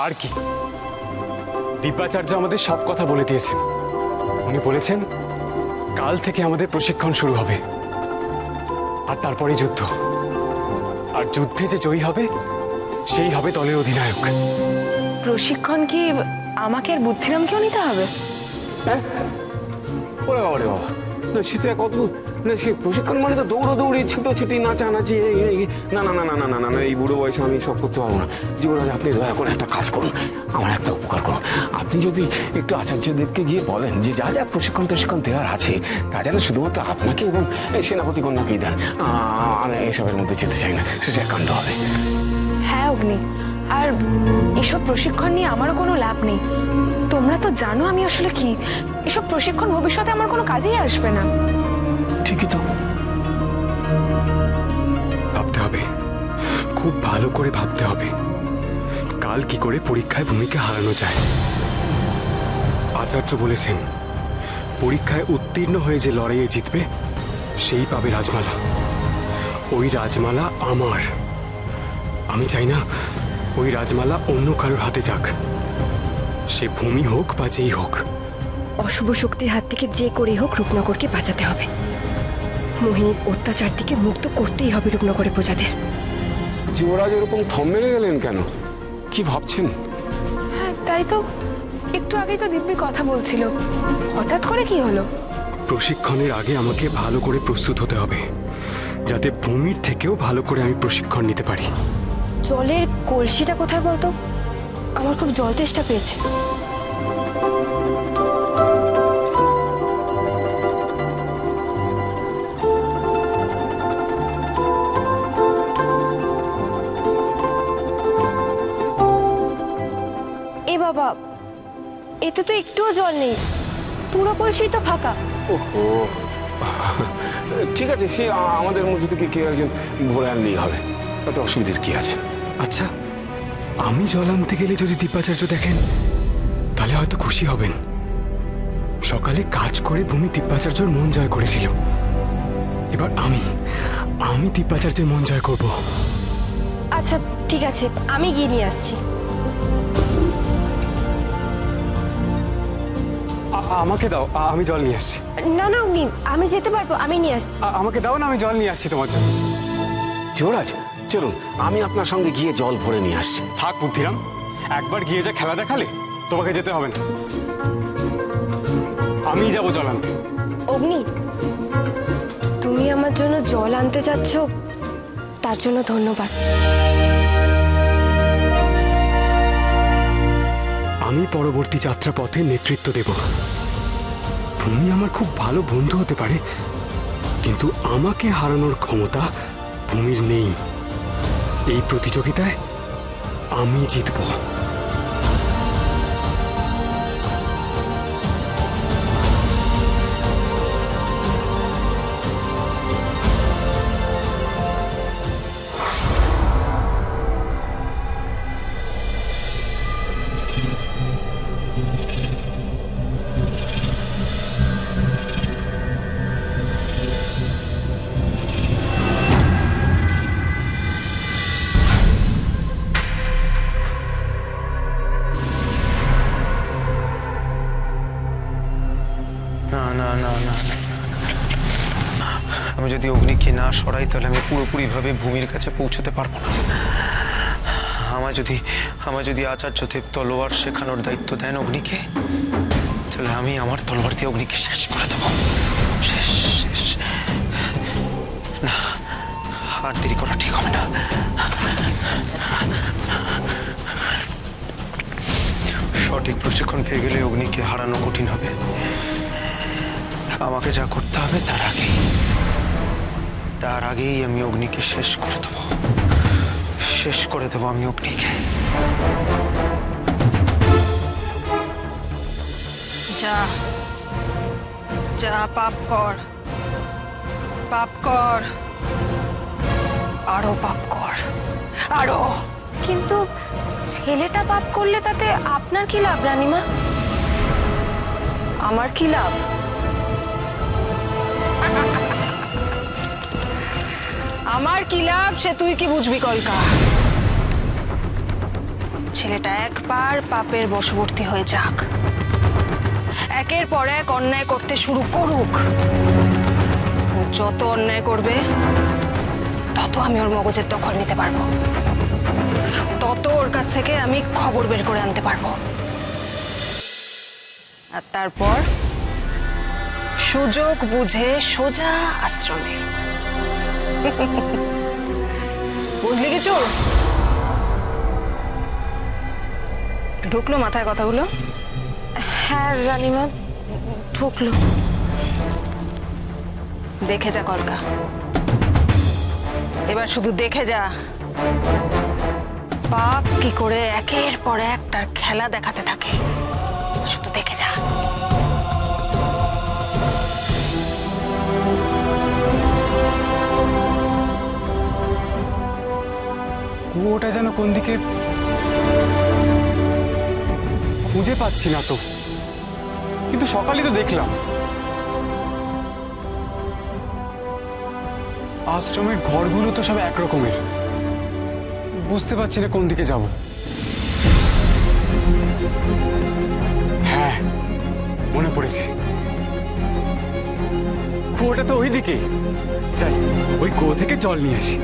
আর কি, দিব্যাচার্য আমাদের সব কথা বলে দিয়েছেন। উনি বলেছেন কাল থেকে আমাদের প্রশিক্ষণ শুরু হবে, আর তারপরে যুদ্ধ। আর যুদ্ধে যে জয়ী হবে সেই হবে দলের অধিনায়ক। প্রশিক্ষণ কি আমাকে আর বুদ্ধিরামকেও নিতে হবে? হ্যাঁ, ওরে বাবা রে বাবা, না সেটা কত, না সে প্রশিক্ষণ মানে তো দৌড়াদৌড়ি, ছুটোছুটি, নাচানাচি, না না না না না না না না, এই বুড়ো বয়সে আমি সব করতে পারবো না। যুবরাজ, আপনি দয়া করে একটা কাজ করুন, আমার একটা উপকার করুন। আপনি যদি একটু আচার্যদেবকে গিয়ে বলেন যে যা যা প্রশিক্ষণ দেওয়ার আছে তা যেন শুধুমাত্র আপনাকে এবং সেনাপতি কন্যাকেই দেন। আমি এসবের মধ্যে যেতে চাই না, সে যা কাণ্ড হবে। হ্যাঁ অগ্নি, আর এসব প্রশিক্ষণ নিয়ে আমারও কোনো লাভ নেই। তোমরা তো জানো আমি আসলে কি, এসব প্রশিক্ষণ ভবিষ্যতে আমার কোনো কাজেই আসবে না। ঠিকই তো। ভাবতে হবে, খুব ভালো করে ভাবতে হবে কাল কি করে পরীক্ষায় ভূমিকে হারানো যায়। আচার্য বলেছেন পরীক্ষায় উত্তীর্ণ হয়ে যে লড়াইয়ে জিতবে সেই পাবে রাজমালা। ওই রাজমালা আমার। আমি চাই না ওই রাজমালা অন্য কারোর হাতে যাক, সে ভূমি হোক বা যেই হোক। অশুভ শক্তির হাত থেকে যে করেই হোক রূপনগরকে বাঁচাতে হবে। মোহিনীর অত্যাচার থেকে মুক্ত করতেই হবে রূপনগরের প্রজাদের। যুবরাজ এরকম থম মেরে গেলেন কেন? কি ভাবছেন? হ্যাঁ তাই তো, একটু আগেই তো দিব্যি কথা বলছিল, হঠাৎ করে কি হলো? প্রশিক্ষণের আগে আমাকে ভালো করে প্রস্তুত হতে হবে, যাতে ভূমির থেকেও ভালো করে আমি প্রশিক্ষণ নিতে পারি। জলের কলসিটা কোথায় বলতো? আমার খুব জল তেষ্টা পেয়েছে। এ বাবা, এতে তো একটুও জল নেই, পুরো কলসি তো ফাঁকা। ওহো, ঠিক আছে, সে আমাদের মধ্যে থেকে কেউ একজন ভরে আনলেই হবে, তাতে অসুবিধার কি আছে? আচ্ছা, আমি জল আনতে গেলে যদি দিব্যাচার্য দেখেন তাহলে হয়তো খুশি হবেন। সকালে কাজ করে ভূমি দিব্যাচার্যর মন জয় করেছিল, এবার আমি দিব্যাচার্যের মন জয় করব। আচ্ছা ঠিক আছে, আমি গিয়ে নিয়ে আসছি। আমাকে দাও, আমি জল নিয়ে আসছি। না না অগ্নি, আমি যেতে পারবো, আমি নিয়ে আসছি। আমাকে দাও না, আমি জল নিয়ে আসছি তোমার জন্য। যুবরাজ, চলুন, আমি আপনার সঙ্গে গিয়ে জল ভরে নিয়ে আসছি। থাক বুদ্ধিরাম, একবার গিয়ে যা খেলা দেখালে, তোমাকে যেতে হবে না, আমি যাবো জল আনতে। অগ্নি, তুমি আমার জন্য জল আনতে যাচ্ছ, তার জন্য ধন্যবাদ। আমি পরবর্তী যাত্রাপথে নেতৃত্ব দেব। ভূমি আমার খুব ভালো বন্ধু হতে পারে, কিন্তু আমাকে হারানোর ক্ষমতা ভূমির নেই। এই প্রতিযোগিতায় আমি জিতব। না না না না, আমি যদি অগ্নিকে না সরাই তাহলে আমি পুরোপুরিভাবে ভূমির কাছে পৌঁছতে পারবো না। আমার যদি আচার্যদেব তলোয়ার শেখানোর দায়িত্ব দেন অগ্নিকে, তাহলে আমি আমার তলোয়ার দিয়ে অগ্নিকে শেষ করে দেবো। শেষ শেষ। না, আর দেরি করা ঠিক হবে না। সঠিক প্রশিক্ষণ পেয়ে গেলে অগ্নিকে হারানো কঠিন হবে। আমাকে যা করতে হবে তার আগেই আমি অগ্নিকে শেষ করে দেবো আমি অগ্নিকে। যা যা, পাপ কর, আরো পাপ কর, আরো। কিন্তু ছেলেটা পাপ করলে তাতে আপনার কি লাভ রানীমা? আমার কি লাভ? আমার কি লাভ সে তুই কি বুঝবি কলকা? ছেলেটা একবার পাপের বশবর্তী হয়ে যাক, একের পর এক অন্যায় করতে শুরু করুক। ও যত অন্যায় করবে তত আমি ওর মগজের দখল নিতে পারবো, তত ওর কাছ থেকে আমি খবর বের করে আনতে পারবো। আর তারপর সুযোগ বুঝে সোজা আশ্রমে। বুঝলি কিছু? ঢুকলো মাথায় কথাগুলো? হ্যাঁ রানীমা, ঢুকলো। দেখে যা কলকা, এবার শুধু দেখে যা পাপ কি করে একের পর এক তার খেলা দেখাতে থাকে। শুধু দেখে যা। কুয়োটা যেন কোন দিকে খুঁজে পাচ্ছি না তো, কিন্তু সকালে তো দেখলাম। আশ্রমের ঘরগুলো তো সব একরকমের, বুঝতে পারছি না কোন দিকে যাব। হ্যাঁ, মনে পড়েছে, কুয়োটা তো ওই দিকে। যাই, ওই কুয়ো থেকে জল নিয়ে আসি।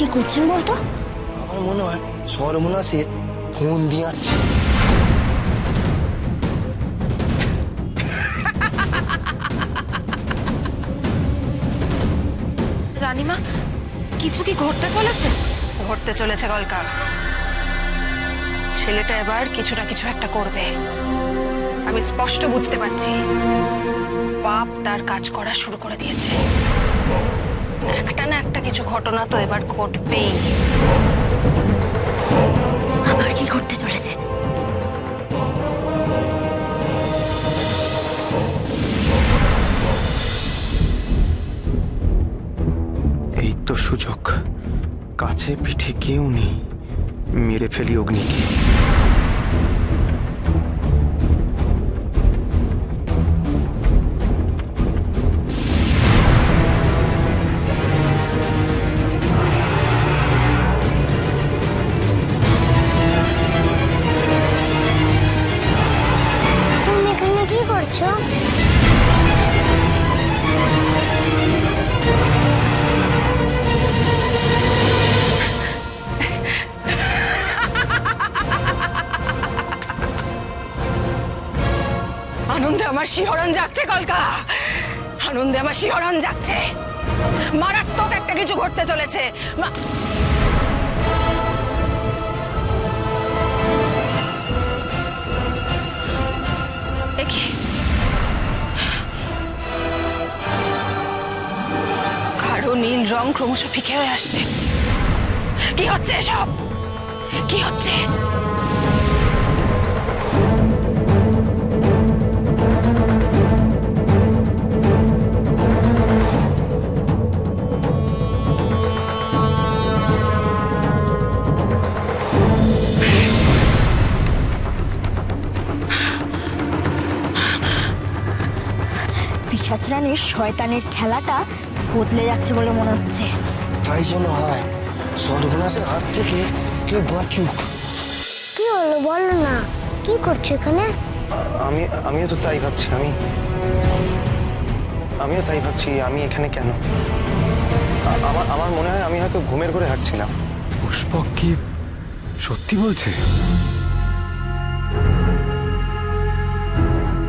কি করছেন বলতো? আমার মনে হয় সর্বনাশের ফোন দিয়ে আসছে। রানীমা, কিছু কি ঘটতে চলেছে? ঘটতে চলেছে কলকা। ছেলেটা এবার কিছু না কিছু একটা করবে, আমি স্পষ্ট বুঝতে পারছি। পাপ তার কাজ করা শুরু করে দিয়েছে। একটা না একটা কিছু ঘটনা তো এবার ঘটবেই। আবার কি ঘটতে চলেছে? এই তো সুযোগ, কাছে পিঠে কেউ নেই, মেরে ফেলি অগ্নিকে। তুমি এখানে কি করছো? আনন্দে আমার শিহরণ জাগছে কলকা, আনন্দে আমার শিহরণ জাগছে। মারাত্মক একটা কিছু ঘটতে চলেছে। এ কি? গাঢ় নীল রং ক্রমশ ফিকে হয়ে আসছে। কি হচ্ছে এসব? কি হচ্ছে? পিশাচ রানীর শয়তানের খেলাটা বদলে যাচ্ছে বলে মনে হচ্ছে। তাই যেন হয় সর্বনাশের হাত থেকে কেউ বাঁচুক। কি হলো বলো না, কি করছো এখানে? আমিও তো তাই ভাবছি। আমিও তাই ভাবছি, আমি এখানে কেন? আমার মনে হয় আমি হয়তো ঘুমের ঘরে হাঁটছিলাম। পুষ্পক কি সত্যি বলছে?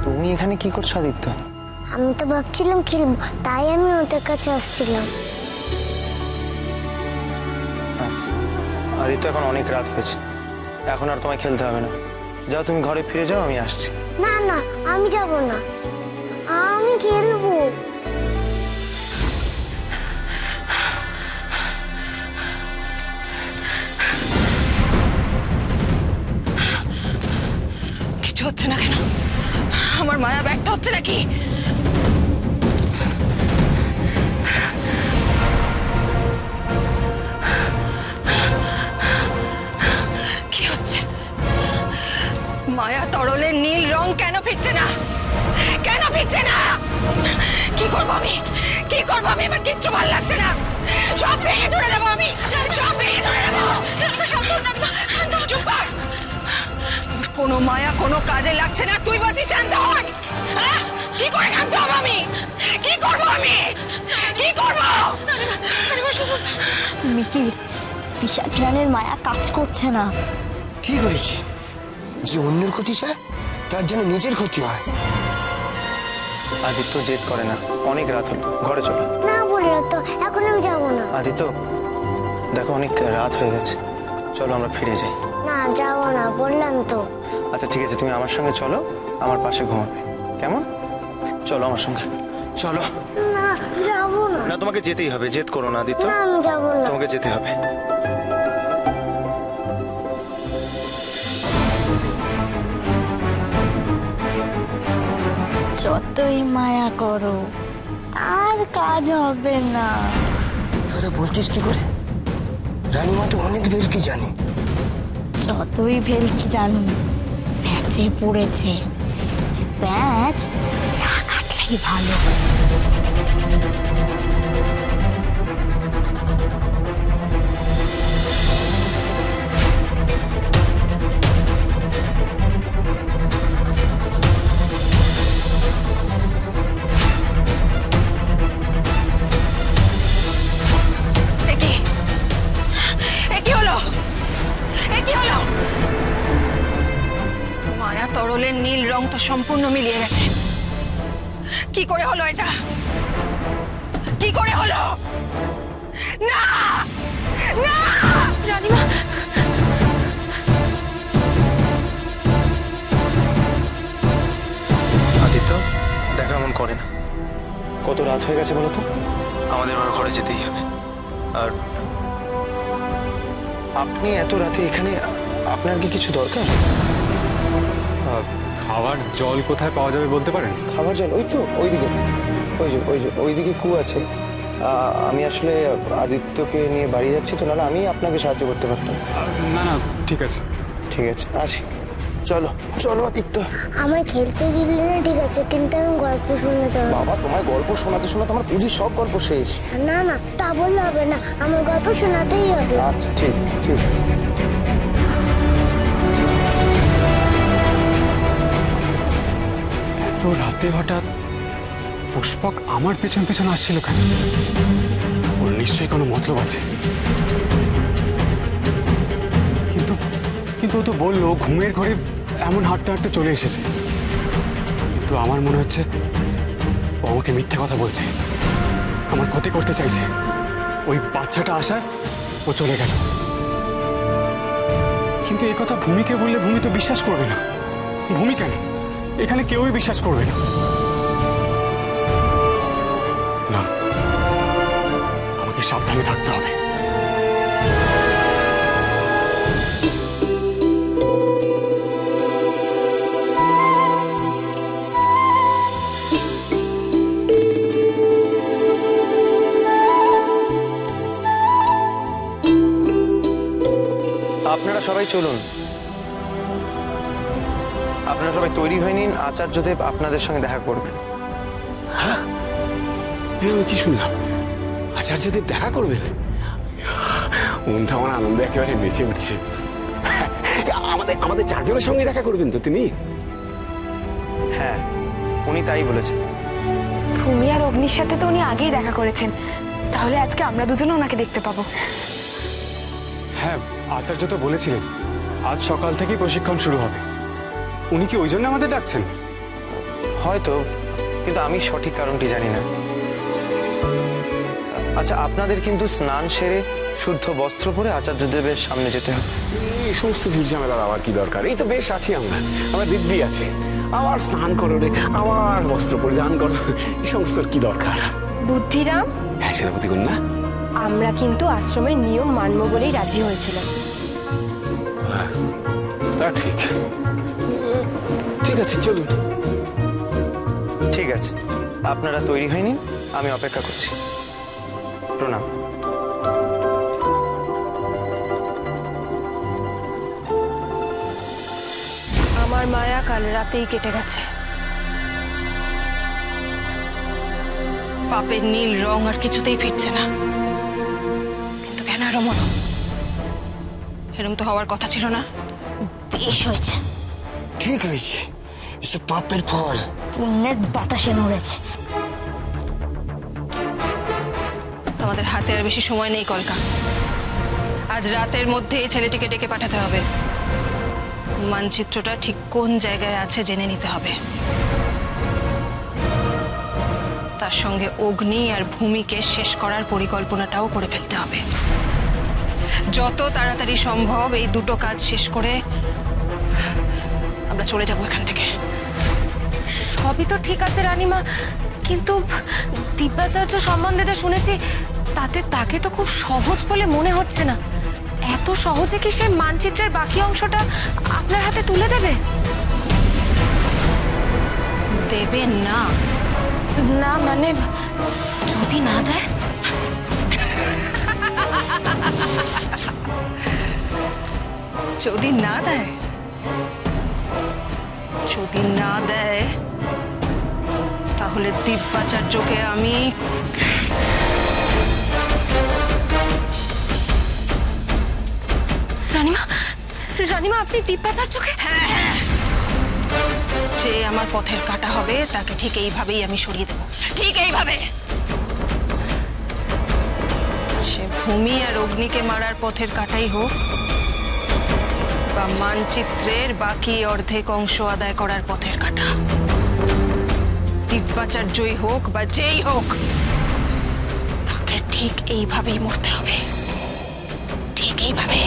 তুমি এখানে কি করছো আদিত্য? আমি তো ভাবছিলাম খেলবো, তাই আমি ওদের কাছে আসছিলাম। আচ্ছা, আদিত্য এখন অনেক রাত হয়েছে, এখন আর তোমায় খেলতে হবে না। যাও তুমি ঘরে ফিরে যাও, আমি আসছি। না না, আমি যাব না, আমি খেলবো। কিছু হচ্ছে না কেন? আমার মায়া ব্যর্থ হচ্ছে নাকি? কি হচ্ছে? মায়া তরলের নীল রং কেন ফিরছে না? কেন ফিরছে না? কি করবো আমি? কি করবো আমি? আমার কিচ্ছু ভালো লাগছে না। সব ভেঙে চড়ে দেবো আমি, সব ভেঙে চড়ে দেবো। চুপ কর। কোনো মায়া কোনো কাজে লাগছে না, তুই বলছিস শান্ত হন। কি করে শান্ত হবো আমি? কি করবো আমি? কি করবো? মিকির, পিশাচ রানীর মায়া কাজ করছে না। ঠিক হয়েছে, যে অন্যের ক্ষতি চায় তার যেন নিজের ক্ষতি হয়। আদিত্য জেদ করে না, অনেক রাত হলো, ঘরে চলো। না বললো তো, এখন আমি যাব না। আদিত্য দেখো, অনেক রাত হয়ে গেছে, চলো আমরা ফিরে যাই। না যাব না, বললাম তো। আচ্ছা ঠিক আছে, তুমি আমার সঙ্গে চলো, আমার পাশে ঘুমাবে, কেমন? চলো আমার সঙ্গে, চলো। না যাব না। না, তোমাকে যেতেই হবে, জেদ করো না আদিত্য, না আমি যাব না। তোমাকে যেতে হবে। যতই মায়া করো আর কাজ হবে না। এখানে বলছিস কি করে? রানীমা তো অনেক ভেলকি জানে। যতই ভেলকি জানো, প্যাচে পড়েছে। প্যাচ না কাটলেই ভালো। মায়া তরলের নীল রং তো সম্পূর্ণ মিলিয়ে গেছে। কি করে হলো এটা? কি করে হলো? না না রানীমা, আদিত্য দেখো, এমন করে না। কত রাত হয়ে গেছে বলো তো? আমাদের আবার ঘরে যেতেই হবে। আর আপনি এত রাতে এখানে, আপনার কি কিছু দরকার? খাবার জল কোথায় পাওয়া যাবে বলতে পারেন? খাবার জল ওই তো ওইদিকে, ওইদিকে কু আছে, আমি আসলে আদিত্যকে নিয়ে বাড়ি যাচ্ছি, তো নাহলে আমি আপনাকে সাহায্য করতে পারতাম। না না, ঠিক আছে। ঠিক আছে, আসি। চলো চলো আদিত্য। আমায় খেলতে দিলে না ঠিক আছে, কিন্তু আমি গল্প শুনতে হবে। বাবা, তোমার গল্প শোনাতে শোনাতে আমার পুরীর সব গল্প শেষ। না না, তা বললে হবে না, আমার গল্প শোনাতেই হবে। আচ্ছা, ঠিক ঠিক। এত রাতে হঠাৎ পুষ্পক আমার পেছন পেছন আসছিল কেন? ওর নিশ্চয়ই কোনো মতলব আছে। কিন্তু কিন্তু ও তো বললো ঘুমের ঘরে এমন হাঁটতে হাঁটতে চলে এসেছে। কিন্তু আমার মনে হচ্ছে ও আমাকে মিথ্যে কথা বলছে, আমার ক্ষতি করতে চাইছে। ওই বাচ্চাটা আসায় ও চলে গেল। কিন্তু এই কথা ভূমিকে বললে ভূমি তো বিশ্বাস করবে না। ভূমি কেন, এখানে কেউই বিশ্বাস করবে না। না, আমাকে সাবধানে থাকতে হবে। আপনারা সবাই চলুন, আপনারা সবাই তৈরি হয়ে নিন, আচার্যদেব আপনাদের সঙ্গে দেখা করবেন। আমি কি শুনলাম? আচার্যদেব দেখা করবেন? মনটা আমার আনন্দে একেবারে নেচে উঠছে। আমাদের আমাদের চারজনের সঙ্গে দেখা করবেন তো তিনি? হ্যাঁ, উনি তাই বলেছেন। ভূমি আর অগ্নির সাথে তো উনি আগেই দেখা করেছেন, তাহলে আজকে আমরা দুজনে ওনাকে দেখতে পাবো। হ্যাঁ, আচার্য তো বলেছিলেন আজ সকাল থেকেই প্রশিক্ষণ শুরু হবে। উনি কি ওই জন্য আমাদের ডাকছেন? হয়তো, কিন্তু আমি সঠিক কারণটি জানি না। আচ্ছা, আপনাদের কিন্তু স্নান সেরে শুদ্ধ বস্ত্র পরে আচার্যদেবের সামনে যেতে হবে। এই সমস্ত ঝুটঝামেলার আবার কি দরকার? এই তো বেশ আছি আমরা, আমার দিব্যি আছে। আবার স্নান করো রে, আবার বস্ত্র পরিধান করো, এই সমস্ত কি দরকার? বুদ্ধিরাম, হ্যাঁ সেনাপতি কন্যা, আমরা কিন্তু আশ্রমের নিয়ম মানব বলেই রাজি হয়েছিলাম। তা ঠিক। ঠিক আছে, চলুন। ঠিক আছে, আপনারা তৈরি হয়ে নিন, আমি অপেক্ষা করছি। প্রণাম। আমার মায়া কাল রাতেই কেটে গেছে। পাপের নীল রং আর কিছুতেই ফিরছে না। কিন্তু কেন এরম হলো? এরম তো হওয়ার কথা ছিল না। বেশ হয়েছে, ঠিক হয়েছে, এসব পাপের ফল। পুণ্যের বাতাসে নড়েছে। আমাদের হাতে আর বেশি সময় নেই কলকা। আজ রাতের মধ্যে এই ছেলেটিকে ডেকে পাঠাতে হবে। মানচিত্রটা ঠিক কোন জায়গায় আছে জেনে নিতে হবে। তার সঙ্গে অগ্নি আর ভূমিকে শেষ করার পরিকল্পনাটাও করে ফেলতে হবে। যত তাড়াতাড়ি সম্ভব এই দুটো কাজ শেষ করে আমরা চলে যাব এখান থেকে। সবই তো ঠিক আছে রানীমা, কিন্তু দিব্যাচার্য সম্বন্ধে যা শুনেছি তাতে তাকে তো খুব সহজ বলে মনে হচ্ছে না। এত সহজে কি সে মানচিত্রের বাকি অংশটা আপনার হাতে তুলে দেবে? দেবে না? না মানে যদি না দেয়? যদি না দেয়, যদি না দেয় তাহলে দিব্যাচার্যকে আমি রানীমা, রানীমা আপনি দিব্যাচার্যকে? হ্যাঁ, যে আমার পথের কাটা হবে তাকে ঠিক এইভাবেই আমি সরিয়ে দেব, ঠিক এইভাবে। সে ভূমি আর অগ্নিকে মারার পথের কাটাই হোক, বা মানচিত্রের বাকি অর্ধেক অংশ আদায় করার পথের কাটা। দিব্যাচার্যই হোক বা যেই হোক, তাকে ঠিক এইভাবেই মরতে হবে, ঠিক এইভাবে।